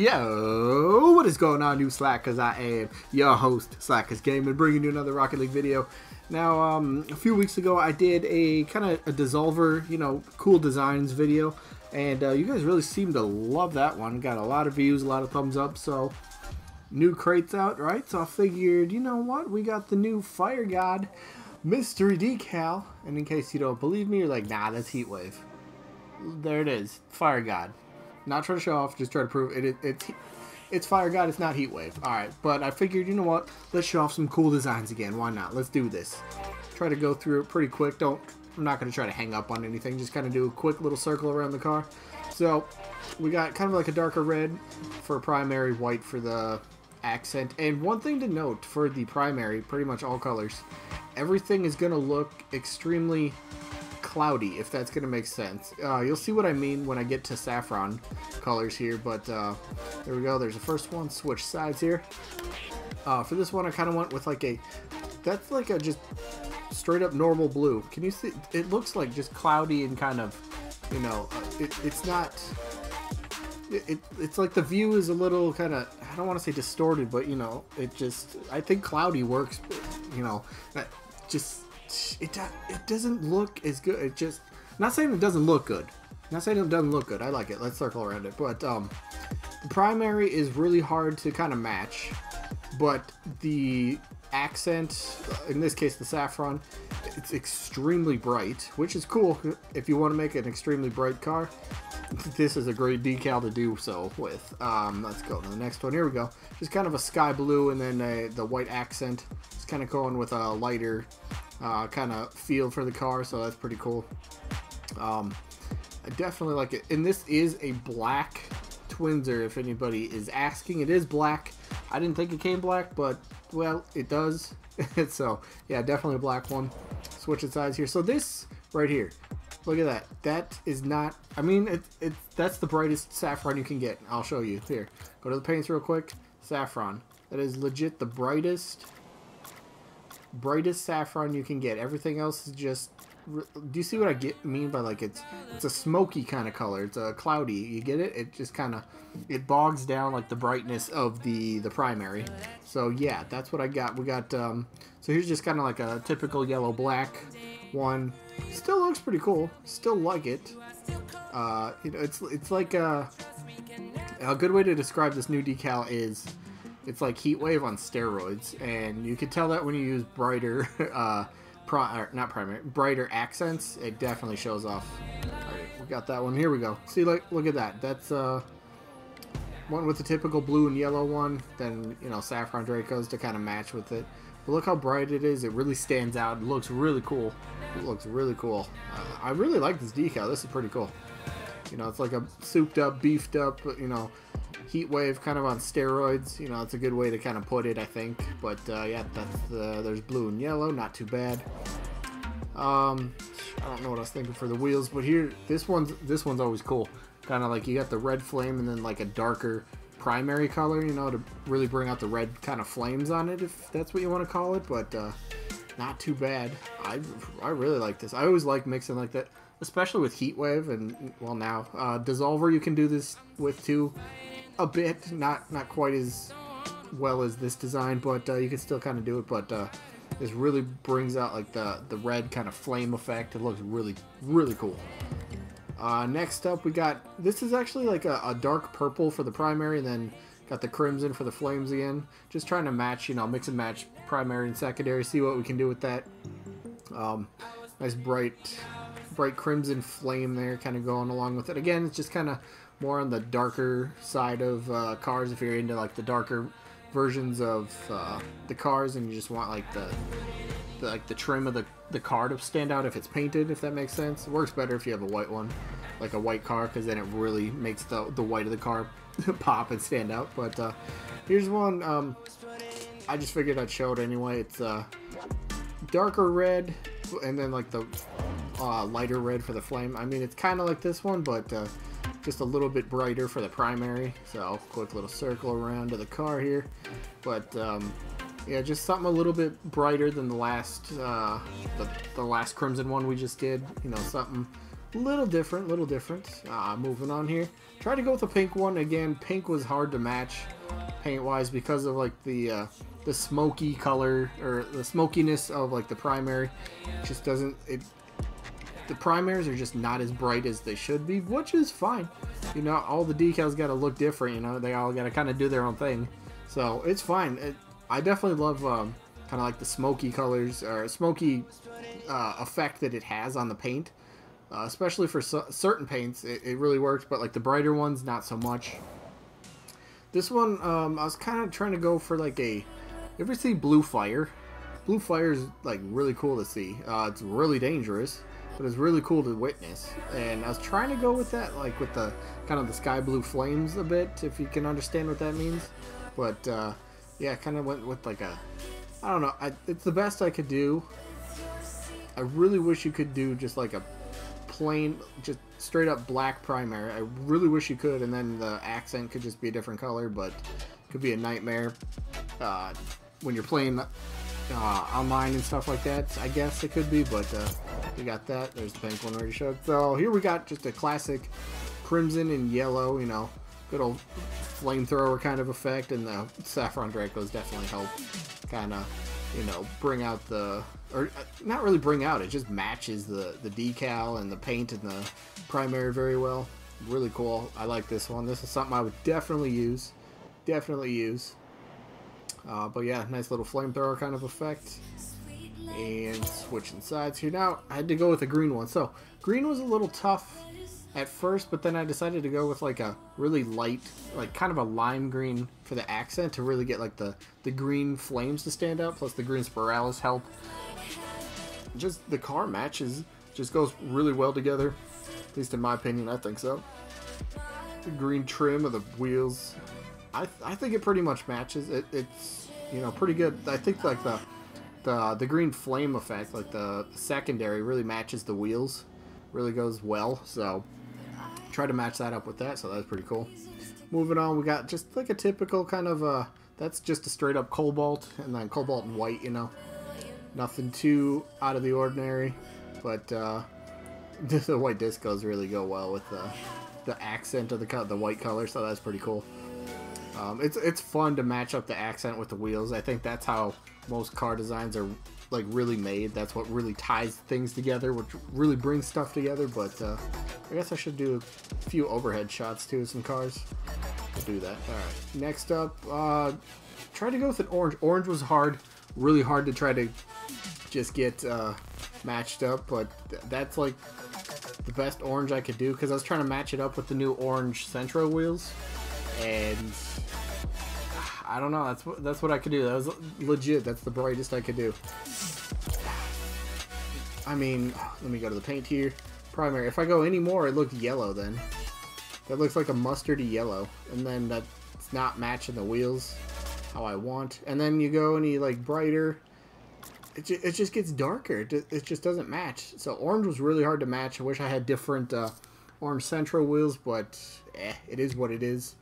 Yo, what is going on, new Slackerz? I am your host, Slackerz Gaming, bringing you another Rocket League video. Now, a few weeks ago, I did a kind of a Dissolver, cool designs video, and you guys really seem to love that one. Got a lot of views, a lot of thumbs up, so new crates out, right? So I figured, you know what? We got the new Fire God Mystery Decal, and in case you don't believe me, you're like, nah, that's Heatwave. There it is, Fire God. Not trying to show off, just try to prove it. It's Fire God, it's not Heatwave. Alright, but I figured, you know what? Let's show off some cool designs again. Why not? Let's do this. Try to go through it pretty quick. I'm not going to try to hang up on anything. Just kind of do a quick little circle around the car. So, we got kind of like a darker red for primary, white for the accent. And one thing to note for the primary, pretty much all colors, everything is going to look extremely cloudy, if that's going to make sense. You'll see what I mean when I get to saffron colors here, but there we go. There's the first one. Switch sides here. For this one, I kind of went with like that's like a just straight up normal blue. Can you see? It looks like just cloudy and kind of, it's not, it's like the view is a little kind of, I don't want to say distorted, but it just, I think cloudy works, it doesn't look as good. It just, not saying it doesn't look good. Not saying it doesn't look good. I like it. Let's circle around it. But the primary is really hard to kind of match. But the accent, in this case the saffron, it's extremely bright, which is cool if you want to make an extremely bright car. This is a great decal to do so with. Let's go to the next one. Here we go. Just kind of a sky blue and then the white accent. It's kind of going with a lighter kind of feel for the car, so that's pretty cool. I definitely like it. And this is a black Twinser, if anybody is asking. It is black. I didn't think it came black, but, well, it does. So, yeah, definitely a black one. Switch its sides here. So this right here, look at that. That is not, I mean, that's the brightest saffron you can get. I'll show you. Here, go to the paints real quick. Saffron. That is legit the brightest saffron you can get. Everything else is just, do you see what I mean by, like, it's a smoky kind of color. It's a cloudy. You get it? It just kind of, it bogs down like the brightness of the primary. So yeah, that's what I got. We got so here's just kind of like a typical yellow black one. Still looks pretty cool. Still like it. It's like a good way to describe this new decal is it's like Heatwave on steroids, and you can tell that when you use brighter brighter accents. It definitely shows off. Alright, we got that one. Here we go. See, look at that. That's one with the typical blue and yellow one, then saffron Dracos to kind of match with it. But look how bright it is. It really stands out. It looks really cool. It looks really cool. I really like this decal. This is pretty cool. It's like a souped up, beefed up, Heatwave kind of on steroids. It's a good way to kind of put it, I think. But yeah, there's blue and yellow, not too bad. I don't know what I was thinking for the wheels, but here, this one's always cool. Kind of like you got the red flame and then like a darker primary color, to really bring out the red kind of flames on it, if that's what you want to call it. But not too bad. I really like this. I always like mixing like that, especially with Heatwave, and well, now Dissolver you can do this with too. A bit, not quite as well as this design, but you can still kind of do it. But this really brings out like the red kind of flame effect. It looks really, really cool. Next up, we got, this is actually like a dark purple for the primary, and then got the crimson for the flames again. Just trying to match, mix and match primary and secondary. See what we can do with that. Nice bright crimson flame there, kind of going along with it. Again, it's just kind of more on the darker side of cars, if you're into like the darker versions of the cars and you just want like the trim of the car to stand out if it's painted, if that makes sense. It works better if you have a white one, like a white car, because then it really makes the white of the car pop and stand out. But here's one I just figured I'd show it anyway. It's darker red and then like the lighter red for the flame. I mean, it's kind of like this one, but just a little bit brighter for the primary. So quick little circle around to the car here, but yeah, just something a little bit brighter than the last the last crimson one we just did. Something Little different, little different. Moving on here. Tried to go with the pink one. Again, pink was hard to match paint-wise because of like the smoky color, or the smokiness of like the primary. It just doesn't, the primaries are just not as bright as they should be, which is fine. You know, all the decals got to look different, you know, they all got to kind of do their own thing. So it's fine. I definitely love kind of like the smoky colors, or smoky effect that it has on the paint. Especially for certain paints, it really works, but like the brighter ones, not so much. This one, I was kind of trying to go for like a, you ever see Blue Fire? Blue Fire is like really cool to see. It's really dangerous, but it's really cool to witness. And I was trying to go with that, like with the kind of the sky blue flames a bit, if you can understand what that means. But yeah, kind of went with like a, I don't know, it's the best I could do. I really wish you could do just like a plain, just straight up black primary. I really wish you could, and then the accent could just be a different color, but it could be a nightmare when you're playing online and stuff like that. I guess it could be, but we got that. There's the pink one already showed. So here we got just a classic crimson and yellow, you know, good old flamethrower kind of effect, and the Saffron Dracos definitely help kind of, you know, bring out the, or not really bring out, it just matches the decal and the paint and the primary very well. Really cool. I like this one. This is something I would definitely use. But yeah, nice little flamethrower kind of effect. And switching sides here. Now, I had to go with a green one. So, green was a little tough at first, but then I decided to go with like a really light, like kind of a lime green for the accent to really get like the green flames to stand out, plus the green spiralis help. Just the car matches, just goes really well together, at least in my opinion. I think so. The green trim of the wheels, I think it pretty much matches. It's, you know, pretty good. I think like the green flame effect, like the secondary, really matches the wheels, really goes well. So try to match that up with that, so that's pretty cool. Moving on, we got just like a typical kind of that's just a straight up cobalt, and then cobalt and white, you know, nothing too out of the ordinary, but the white discos really go well with the accent of the white color, so that's pretty cool. It's fun to match up the accent with the wheels. I think that's how most car designs are like really made. That's what really ties things together, which really brings stuff together. But I guess I should do a few overhead shots too of some cars. We'll do that. All right. Next up, try to go with an orange. Orange was hard, really hard to try to just get matched up, but that's like the best orange I could do, because I was trying to match it up with the new orange Centro wheels, and I don't know, that's what I could do. That was legit. That's the brightest I could do. I mean, let me go to the paint here. Primary. If I go any more, it looks yellow then. That looks like a mustardy yellow, and then that's not matching the wheels how I want. And then you go any like brighter, it just gets darker. It just doesn't match. So orange was really hard to match. I wish I had different orange Centro wheels, but it is what it is.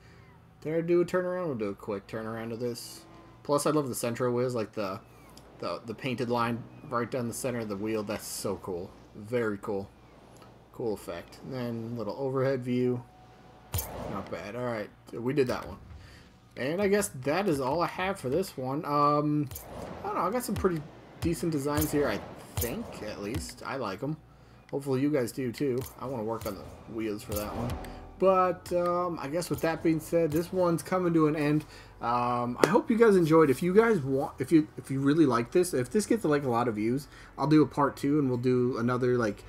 Did I do a turnaround? We'll do a quick turnaround of this. Plus, I love the Centro wheels, like the painted line right down the center of the wheel. That's so cool. Very cool. Cool effect. And then little overhead view. Not bad. All right, we did that one. And I guess that is all I have for this one. I don't know. I got some pretty decent designs here, I think, at least. I like them. Hopefully you guys do too. I want to work on the wheels for that one. But I guess with that being said, this one's coming to an end. I hope you guys enjoyed. If you guys want, if you really like this, if this gets like a lot of views, I'll do a part 2, and we'll do another like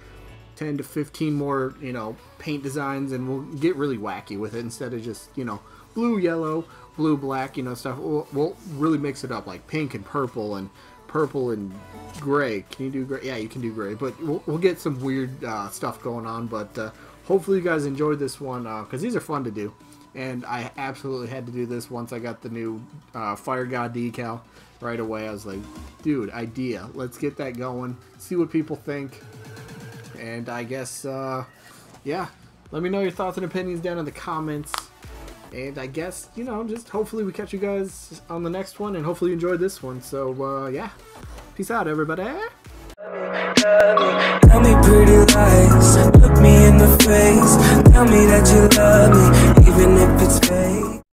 10 to 15 more, you know, paint designs, and we'll get really wacky with it instead of just, you know, blue, yellow, blue, black, you know, stuff. We'll really mix it up, like pink and purple and gray. Can you do gray? Yeah, you can do gray, but we'll get some weird stuff going on. But hopefully you guys enjoyed this one, because these are fun to do, and I absolutely had to do this once I got the new Fire God decal right away. I was like, dude, idea, let's get that going, see what people think. And I guess yeah, let me know your thoughts and opinions down in the comments. And I guess, you know, just hopefully we catch you guys on the next one, and hopefully you enjoyed this one. So yeah, peace out everybody. Tell me pretty lies, look me love me, even if it's fake.